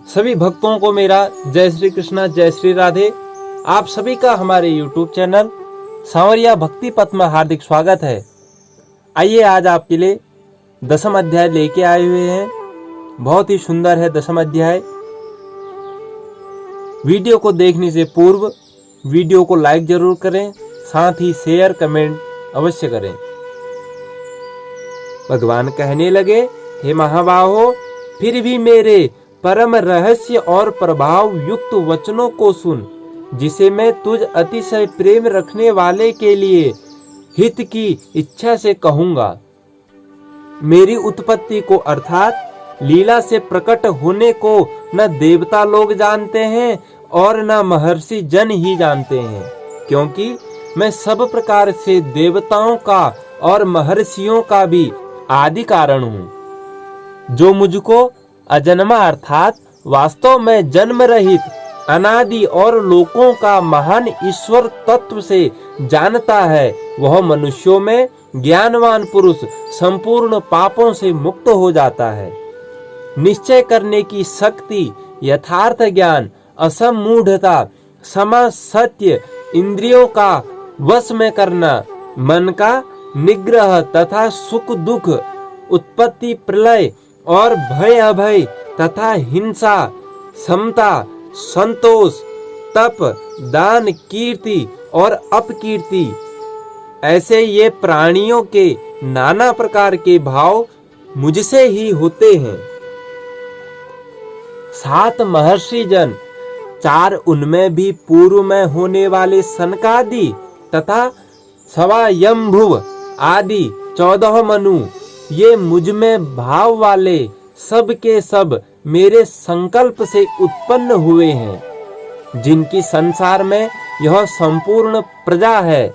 सभी भक्तों को मेरा जय श्री कृष्णा, जय श्री राधे। आप सभी का हमारे YouTube चैनल सांवरिया भक्ति पथ में हार्दिक स्वागत है। आइए आज आपके लिए दसम अध्याय लेके आए हुए हैं। बहुत ही सुंदर है दसम अध्याय। वीडियो को देखने से पूर्व वीडियो को लाइक जरूर करें, साथ ही शेयर कमेंट अवश्य करें। भगवान कहने लगे, हे महाबाहो, फिर भी मेरे परम रहस्य और प्रभाव युक्त वचनों को सुन, जिसे मैं तुझ अतिशय प्रेम रखने वाले के लिए हित की इच्छा से कहूंगा। मेरी उत्पत्ति को अर्थात लीला से प्रकट होने को न देवता लोग जानते हैं और न महर्षि जन ही जानते हैं, क्योंकि मैं सब प्रकार से देवताओं का और महर्षियों का भी आदि कारण हूँ। जो मुझको अजन्मा अर्थात वास्तव में जन्म रहित अनादि और लोकों का महान ईश्वर तत्व से जानता है, वह मनुष्यों में ज्ञानवान पुरुष संपूर्ण पापों से मुक्त हो जाता है। निश्चय करने की शक्ति, यथार्थ ज्ञान, असमूढ़ता, समा सत्य, इंद्रियों का वश में करना, मन का निग्रह तथा सुख दुख, उत्पत्ति प्रलय और भय अभय तथा हिंसा, समता, संतोष, तप, दान, कीर्ति और अपकीर्ति, ऐसे ये प्राणियों के नाना प्रकार के भाव मुझसे ही होते हैं। 7 महर्षि जन, 4 उनमें भी पूर्व में होने वाले सनकादि तथा सवायंभुव आदि 14 मनु, ये मुझ में भाव वाले सब के सब मेरे संकल्प से उत्पन्न हुए हैं, जिनकी संसार में यह संपूर्ण प्रजा है।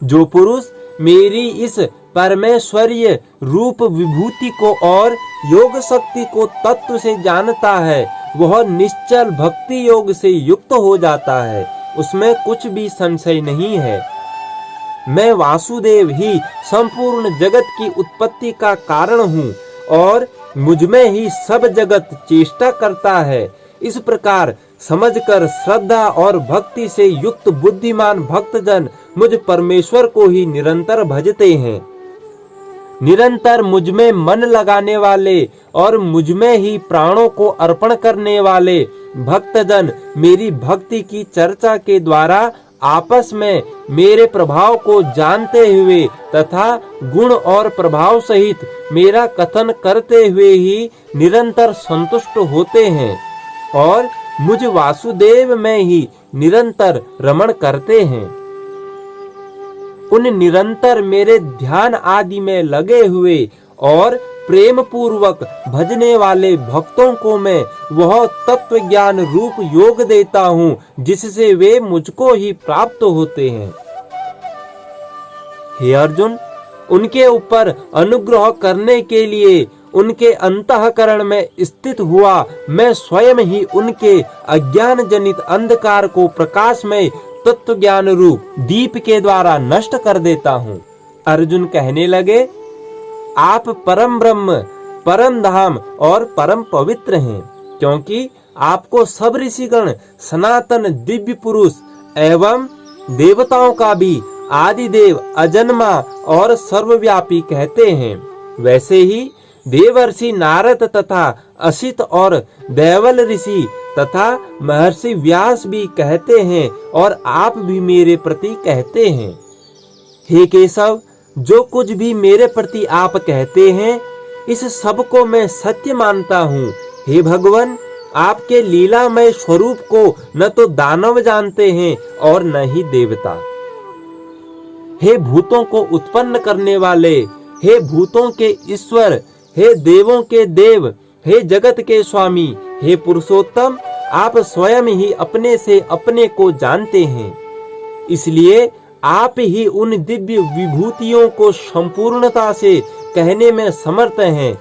जो पुरुष मेरी इस परमेश्वरीय रूप विभूति को और योग शक्ति को तत्व से जानता है, वह निश्चल भक्ति योग से युक्त हो जाता है, उसमें कुछ भी संशय नहीं है। मैं वासुदेव ही संपूर्ण जगत की उत्पत्ति का कारण हूँ और मुझमें ही सब जगत चेष्टा करता है। इस प्रकार समझकर श्रद्धा और भक्ति से युक्त बुद्धिमान भक्तजन मुझ परमेश्वर को ही निरंतर भजते हैं। निरंतर मुझमें मन लगाने वाले और मुझमें ही प्राणों को अर्पण करने वाले भक्तजन मेरी भक्ति की चर्चा के द्वारा आपस में मेरे प्रभाव को जानते हुए तथा गुण और प्रभाव सहित मेरा कथन करते हुए ही निरंतर संतुष्ट होते हैं और मुझ वासुदेव में ही निरंतर रमण करते हैं। उन निरंतर मेरे ध्यान आदि में लगे हुए और प्रेम पूर्वक भजने वाले भक्तों को मैं वह तत्व ज्ञान रूप योग देता हूँ, जिससे वे मुझको ही प्राप्त होते हैं। हे अर्जुन, उनके ऊपर अनुग्रह करने के लिए उनके अंतःकरण में स्थित हुआ मैं स्वयं ही उनके अज्ञान जनित अंधकार को प्रकाशमय तत्व ज्ञान रूप दीप के द्वारा नष्ट कर देता हूँ। अर्जुन कहने लगे, आप परम ब्रह्म, परम धाम और परम पवित्र हैं, क्योंकि आपको सब ऋषिगण सनातन दिव्य पुरुष एवं देवताओं का भी आदिदेव, अजन्मा और सर्वव्यापी कहते हैं। वैसे ही देवर्षि नारद तथा असित और देवल ऋषि तथा महर्षि व्यास भी कहते हैं और आप भी मेरे प्रति कहते हैं। हे केशव, जो कुछ भी मेरे प्रति आप कहते हैं, इस सब को मैं सत्य मानता हूँ। हे भगवान, आपके लीलामय स्वरूप को न तो दानव जानते हैं और न ही देवता। हे भूतों को उत्पन्न करने वाले, हे भूतों के ईश्वर, हे देवों के देव, हे जगत के स्वामी, हे पुरुषोत्तम, आप स्वयं ही अपने से अपने को जानते हैं। इसलिए आप ही उन दिव्य विभूतियों को संपूर्णता से कहने में समर्थ हैं,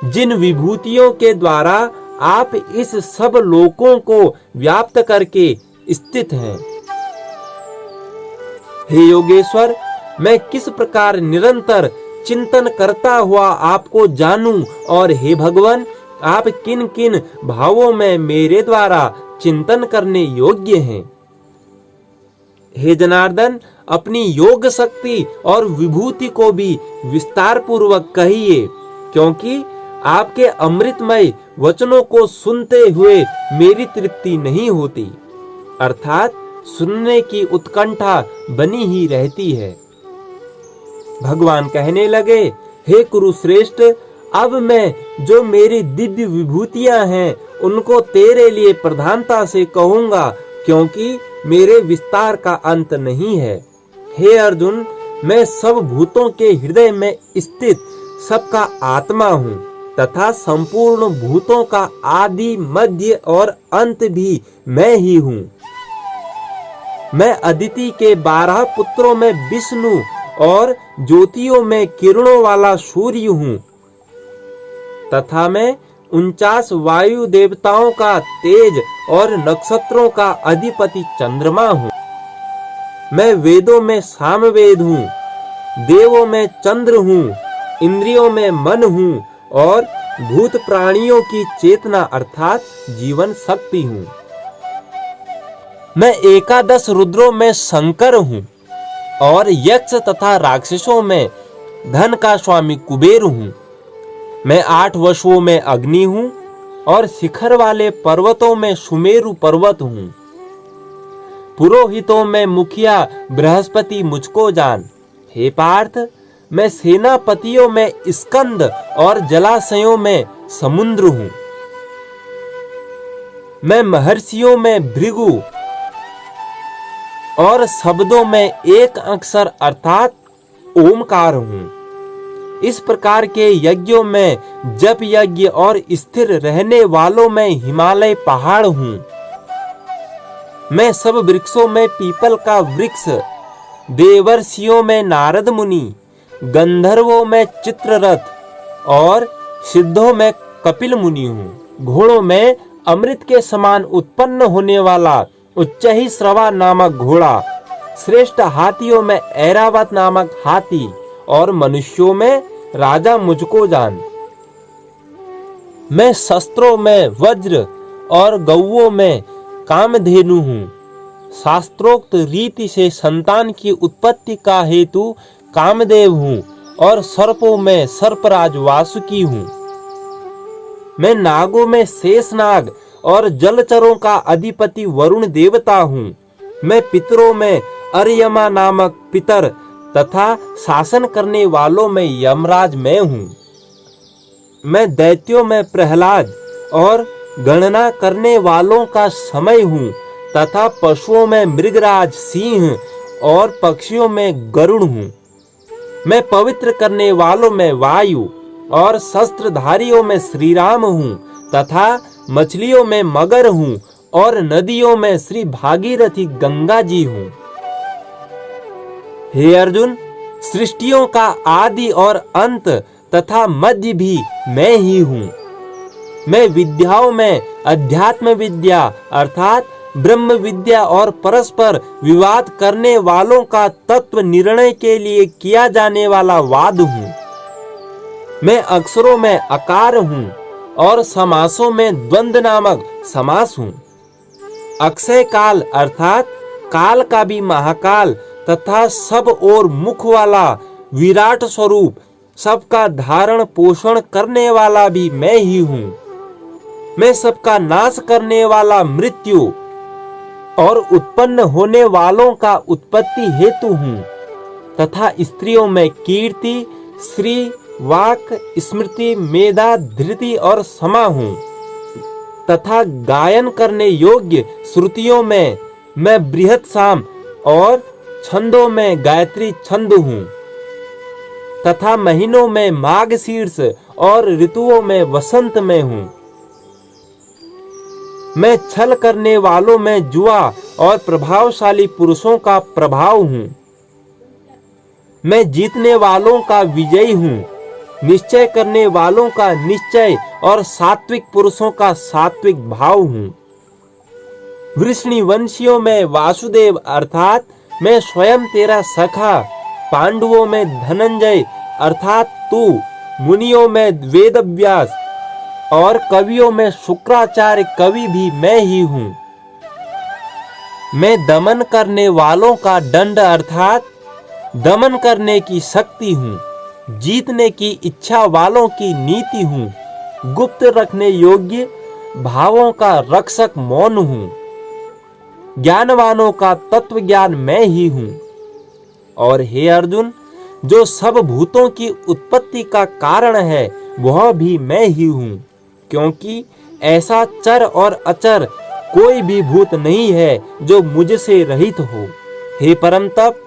जिन विभूतियों के द्वारा आप इस सब लोकों को व्याप्त करके स्थित हैं। हे योगेश्वर, मैं किस प्रकार निरंतर चिंतन करता हुआ आपको जानूं, और हे भगवान, आप किन किन भावों में मेरे द्वारा चिंतन करने योग्य हैं। हे जनार्दन, अपनी योग शक्ति और विभूति को भी विस्तार पूर्वक कहिए, क्योंकि आपके अमृतमय वचनों को सुनते हुए मेरी तृप्ति नहीं होती, अर्थात सुनने की उत्कंठा बनी ही रहती है। भगवान कहने लगे, हे कुरुश्रेष्ठ, अब मैं जो मेरी दिव्य विभूतियां हैं उनको तेरे लिए प्रधानता से कहूंगा, क्योंकि मेरे विस्तार का अंत नहीं है। हे अर्जुन, मैं सब भूतों के हृदय में स्थित सबका आत्मा हूँ तथा संपूर्ण भूतों का आदि, मध्य और अंत भी मैं ही हूँ। मैं अदिति के 12 पुत्रों में विष्णु और ज्योतियों में किरणों वाला सूर्य हूँ तथा मैं 49 वायु देवताओं का तेज और नक्षत्रों का अधिपति चंद्रमा हूँ। मैं वेदों में सामवेद हूँ, देवों में चंद्र हूँ, इंद्रियों में मन हूँ और भूत प्राणियों की चेतना अर्थात जीवन शक्ति हूँ। मैं 11 रुद्रों में शंकर हूँ और यक्ष तथा राक्षसों में धन का स्वामी कुबेर हूँ। मैं 8 वसुओं में अग्नि हूँ और शिखर वाले पर्वतों में सुमेरु पर्वत हूँ। पुरोहितों में मुखिया बृहस्पति मुझको जान। हे पार्थ, मैं सेनापतियों में स्कंद और जलाशयों में समुद्र हूँ। मैं महर्षियों में भृगु और शब्दों में एक अक्षर अर्थात ओमकार हूँ। इस प्रकार के यज्ञों में जप यज्ञ और स्थिर रहने वालों में हिमालय पहाड़ हूँ। मैं सब वृक्षों में पीपल का वृक्ष, देवर्षियों में नारद मुनि, गंधर्वों में चित्ररथ और सिद्धों में कपिल मुनि हूँ। घोड़ों में अमृत के समान उत्पन्न होने वाला उच्चही श्रवा नामक घोड़ा, श्रेष्ठ हाथियों में ऐरावत नामक हाथी और मनुष्यों में राजा मुझको जान। मैं शस्त्रों में वज्र और गौओं में कामधेनु हूँ। शास्त्रोक्त रीति से संतान की उत्पत्ति का हेतु कामदेव हूँ और सर्पों में सर्पराज वासुकी हूँ। मैं नागों में शेषनाग और जलचरों का अधिपति वरुण देवता हूँ। मैं पितरों में अर्यमा नामक पितर तथा शासन करने वालों में यमराज मैं हूँ। मैं दैत्यों में प्रहलाद और गणना करने वालों का समय हूँ तथा पशुओं में मृगराज सिंह और पक्षियों में गरुड़ हूँ। मैं पवित्र करने वालों में वायु और शस्त्रधारियों में श्री राम हूँ तथा मछलियों में मगर हूँ और नदियों में श्री भागीरथी गंगा जी हूँ। हे अर्जुन, सृष्टियों का आदि और अंत तथा मध्य भी मैं ही हूँ। मैं विद्याओं में अध्यात्म विद्या अर्थात ब्रह्म विद्या और परस्पर विवाद करने वालों का तत्व निर्णय के लिए किया जाने वाला वाद हूँ। मैं अक्षरों में अकार हूँ और समासों में द्वंद्व नामक समास हूँ। अक्षय काल अर्थात काल का भी महाकाल तथा सब और मुख वाला विराट स्वरूप, सबका धारण पोषण करने वाला भी मैं ही हूँ। मैं सबका नाश करने वाला मृत्यु और उत्पन्न होने वालों का उत्पत्ति हेतु हूँ तथा स्त्रियों में कीर्ति, श्री, वाक, स्मृति, मेधा, धृति और समा हूँ तथा गायन करने योग्य श्रुतियों में मैं बृहत साम और छंदों में गायत्री छंद हूँ तथा महीनों में माघ शीर्ष और ऋतुओं में वसंत में हूँ। मैं छल करने वालों में जुआ और प्रभावशाली पुरुषों का प्रभाव हूँ। मैं जीतने वालों का विजयी हूँ, निश्चय करने वालों का निश्चय और सात्विक पुरुषों का सात्विक भाव हूँ। वृष्णि वंशियों में वासुदेव अर्थात मैं स्वयं तेरा सखा, पांडवों में धनंजय अर्थात तू, मुनियों में वेदव्यास और कवियों में शुक्राचार्य कवि भी मैं ही हूँ। मैं दमन करने वालों का दंड अर्थात दमन करने की शक्ति हूँ, जीतने की इच्छा वालों की नीति हूँ, गुप्त रखने योग्य भावों का रक्षक मौन हूँ, ज्ञानवानों का तत्व ज्ञान मैं ही हूँ। और हे अर्जुन, जो सब भूतों की उत्पत्ति का कारण है वह भी मैं ही हूँ, क्योंकि ऐसा चर और अचर कोई भी भूत नहीं है जो मुझसे रहित हो। हे परम तप,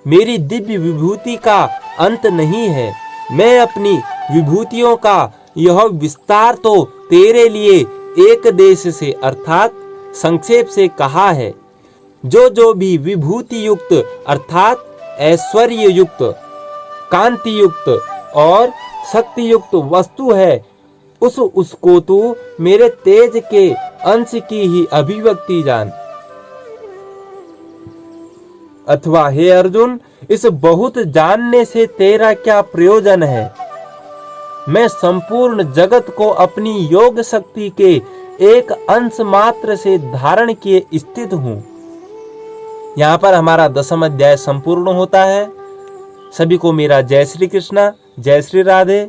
मेरी दिव्य विभूति का अंत नहीं है। मैं अपनी विभूतियों का यह विस्तार तो तेरे लिए एक देश से अर्थात संक्षेप से कहा है। जो भी विभूति युक्त अर्थात ऐश्वर्य युक्त, कांति युक्त और शक्ति युक्त वस्तु है, उसको तू मेरे तेज के अंश की ही अभिव्यक्ति जान। अथवा हे अर्जुन, इस बहुत जानने से तेरा क्या प्रयोजन है? मैं संपूर्ण जगत को अपनी योग शक्ति के एक अंश मात्र से धारण किए स्थित हूँ। यहाँ पर हमारा 10वां अध्याय संपूर्ण होता है। सभी को मेरा जय श्री कृष्णा, जय श्री राधे।